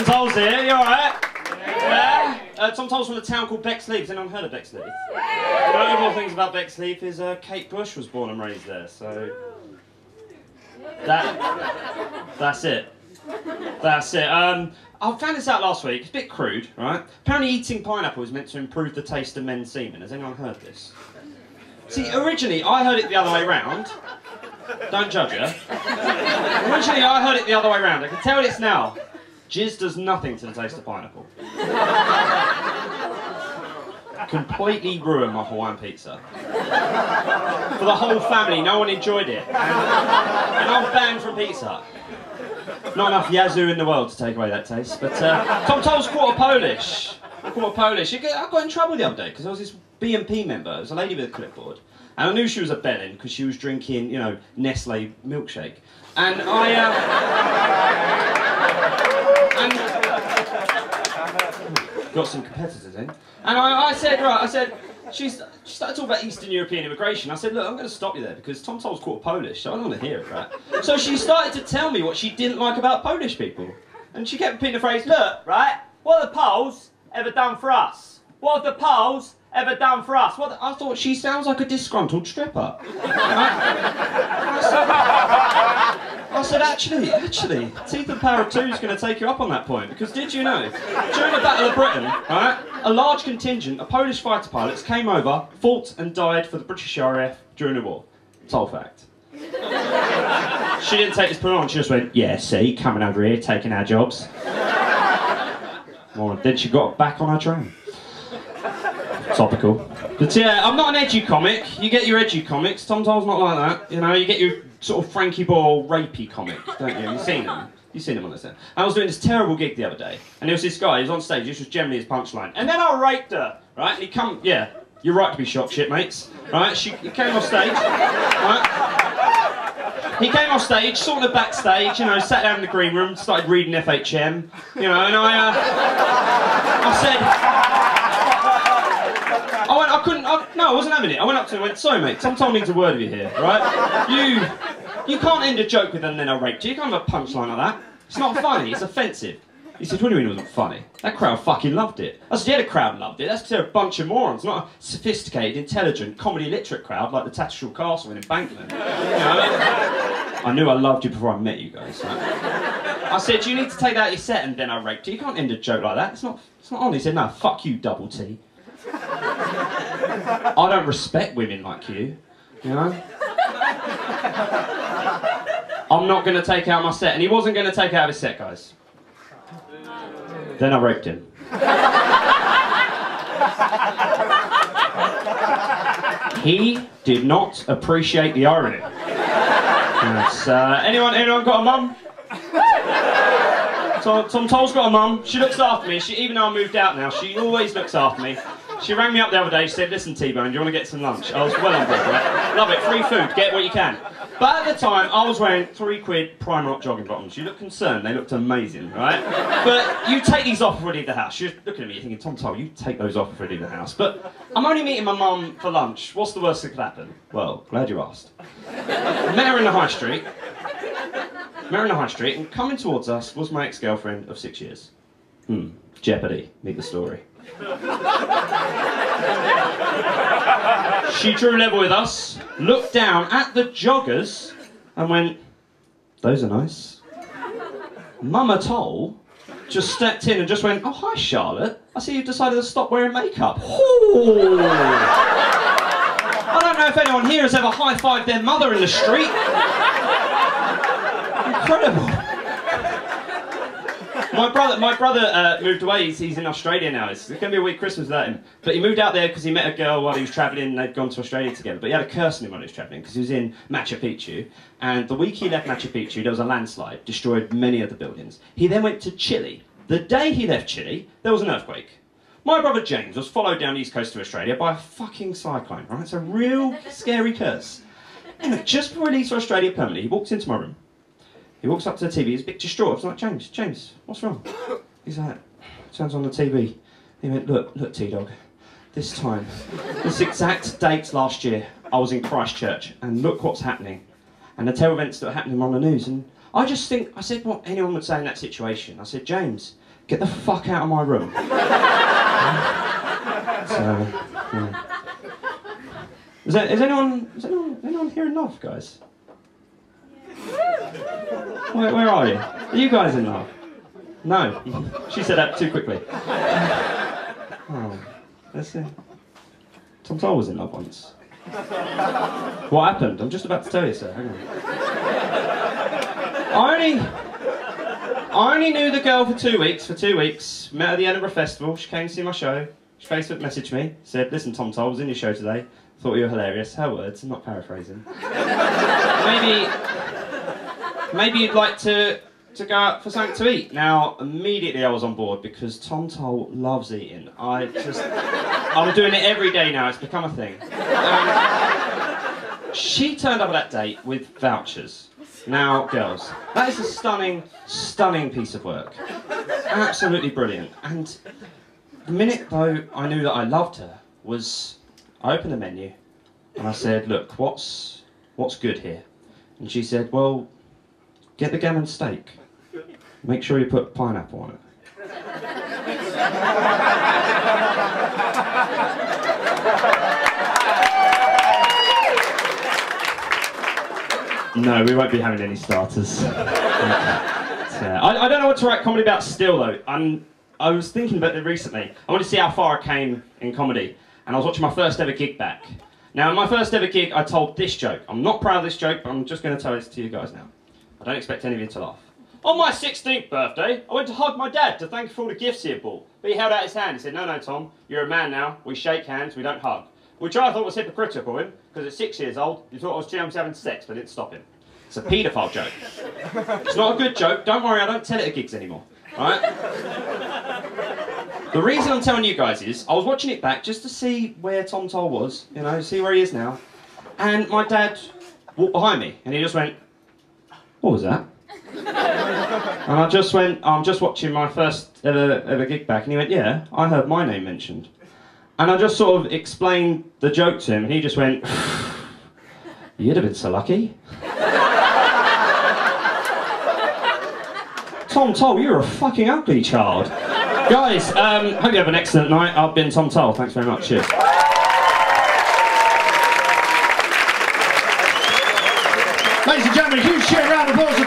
Tom Toal's here, you alright? Yeah. Tom Toal's from a town called Bexley. Has anyone heard of Bexley? Notable things about Bexley is Kate Bush was born and raised there, so... That's it. That's it. I found this out last week. It's a bit crude, right? Apparently eating pineapple is meant to improve the taste of men's semen. Has anyone heard this? See, originally I heard it the other way round. Don't judge her. Originally I heard it the other way round. I can tell it's now. Jizz does nothing to the taste of pineapple. Completely ruined my Hawaiian pizza. For the whole family, no one enjoyed it. And I'm banned from pizza. Not enough yazoo in the world to take away that taste. But Tom Toal's quarter Polish. I got in trouble the other day because there was this B&P member. It was a lady with a clipboard. And I knew she was a bellend because she was drinking, you know, Nestle milkshake. And got some competitors in. And I said, she started talking about Eastern European immigration. I said, look, I'm going to stop you there because Tom Toal's quarter Polish, so I don't want to hear it, right? So she started to tell me what she didn't like about Polish people. And she kept repeating the phrase, look, right, what have the Poles ever done for us? What have the Poles ever done for us? I thought she sounds like a disgruntled stripper. I said, actually, Teeth and Power 2 is going to take you up on that point, because did you know, during the Battle of Britain, right, a large contingent of Polish fighter pilots came over, fought and died for the British RAF during the war. Toal fact. She didn't take this put on, she just went, yeah, see, coming over here, taking our jobs. Well, then she got back on her train. Topical. But yeah, I'm not an edgy comic. You get your edgy comics. Tom Toal's not like that. You know, you get your sort of Frankie Boyle rapey comic, don't you? You've seen them. You've seen them on this end. I was doing this terrible gig the other day, and there was this guy, he was on stage, this was generally his punchline. And then I raped her, right? And he come, yeah, you're right to be shocked, shitmates. Right? He came off stage, right? He came off stage, sort of backstage, you know, sat down in the green room, started reading FHM, you know, and I said, no, I wasn't having it. I went up to him and went, sorry mate, Tom Toal needs a word with you here, right? You can't end a joke with and then I raped you. You can't have a punchline like that. It's not funny, it's offensive. He said, what do you mean it wasn't funny? That crowd fucking loved it. I said, yeah, the crowd loved it. That's because they're a bunch of morons, not a sophisticated, intelligent, comedy literate crowd like the Tattershall Castle in Embankment. You know, I knew I loved you before I met you guys. Right? I said, you need to take that out of your set and then I raped you. You can't end a joke like that. It's not on. He said, no, fuck you, Double T. I don't respect women like you know? I'm not going to take out my set, and he wasn't going to take out his set, guys. Then I raped him. He did not appreciate the irony. Yes, anyone got a mum? Tom Toal's got a mum. She looks after me. Even though I moved out now, she always looks after me. She rang me up the other day, she said, listen T-Bone, do you want to get some lunch? I was well on board, right? Love it, free food, get what you can. But at the time, I was wearing £3 Primark jogging bottoms. You looked concerned, they looked amazing, right? But you take these off before you leave the house. You're looking at me, you're thinking, Tom Toal, you take those off before you leave the house. But I'm only meeting my mum for lunch. What's the worst that could happen? Well, glad you asked. Met her in the high street. And coming towards us was my ex-girlfriend of 6 years. Jeopardy, meet the story. She drew level with us, looked down at the joggers and went, those are nice. Mama Toal just stepped in and just went, oh hi Charlotte, I see you've decided to stop wearing makeup. Ooh. I don't know if anyone here has ever high-fived their mother in the street. Incredible. My brother moved away, he's in Australia now. It's going to be a weird Christmas without him. But he moved out there because he met a girl while he was travelling and they'd gone to Australia together. But he had a curse on him while he was travelling because he was in Machu Picchu. And the week he left Machu Picchu, there was a landslide, destroyed many of the buildings. He then went to Chile. The day he left Chile, there was an earthquake. My brother James was followed down the east coast of Australia by a fucking cyclone, right? It's a real scary curse. Anyway, just before he leaves for Australia permanently, he walks into my room. He walks up to the TV, he's a bit distraught. I was like, James, what's wrong? He's like, turns on the TV. He went, look, T-Dog, this exact date last year, I was in Christchurch, and look what's happening. And the terror events that are happening on the news. And I said what anyone would say in that situation. I said, James, get the fuck out of my room. So, yeah. Is anyone here in love, guys? Where are you? Are you guys in love? No. She said that too quickly. Oh, let's see. Tom Toal was in love once. What happened? I'm just about to tell you, sir. Hang on. I only knew the girl for 2 weeks. Met her at the Edinburgh Festival. She came to see my show. She Facebook messaged me. Said, "Listen, Tom Toal was in your show today. Thought you were hilarious." Her words. I'm not paraphrasing. Maybe you'd like to go out for something to eat. Now, immediately I was on board because Tom Toal loves eating. I'm doing it every day now. It's become a thing. She turned up at that date with vouchers. Now, girls, that is a stunning, stunning piece of work. Absolutely brilliant. And the minute, though, I knew that I loved her was I opened the menu and I said, "Look, what's good here?" And she said, "Well, get the gammon steak. Make sure you put pineapple on it." No, we won't be having any starters. I don't know what to write comedy about still, though. I was thinking about it recently. I want to see how far I came in comedy. And I was watching my first ever gig back. Now, in my first ever gig, I told this joke. I'm not proud of this joke, but I'm just going to tell this to you guys now. I don't expect any of you to laugh. On my 16th birthday, I went to hug my dad to thank him for all the gifts he had bought. But he held out his hand. He said, "No, Tom, you're a man now. We shake hands, we don't hug." Which I thought was hypocritical of him, because at 6 years old, he thought I was James having sex, but it didn't stop him. It's a paedophile joke. It's not a good joke. Don't worry, I don't tell it at gigs anymore. Right? The reason I'm telling you guys is, I was watching it back just to see where Tom Toal was, you know, see where he is now. And my dad walked behind me, and he just went, "What was that?" And I just went, "I'm just watching my first ever gig back." And he went, "Yeah, I heard my name mentioned." And I just sort of explained the joke to him, and he just went, "You'd have been so lucky." Tom Toal, you're a fucking ugly child. Guys, hope you have an excellent night. I've been Tom Toal. Thanks very much. Cheers. Ladies and gentlemen, a huge cheer, round of applause.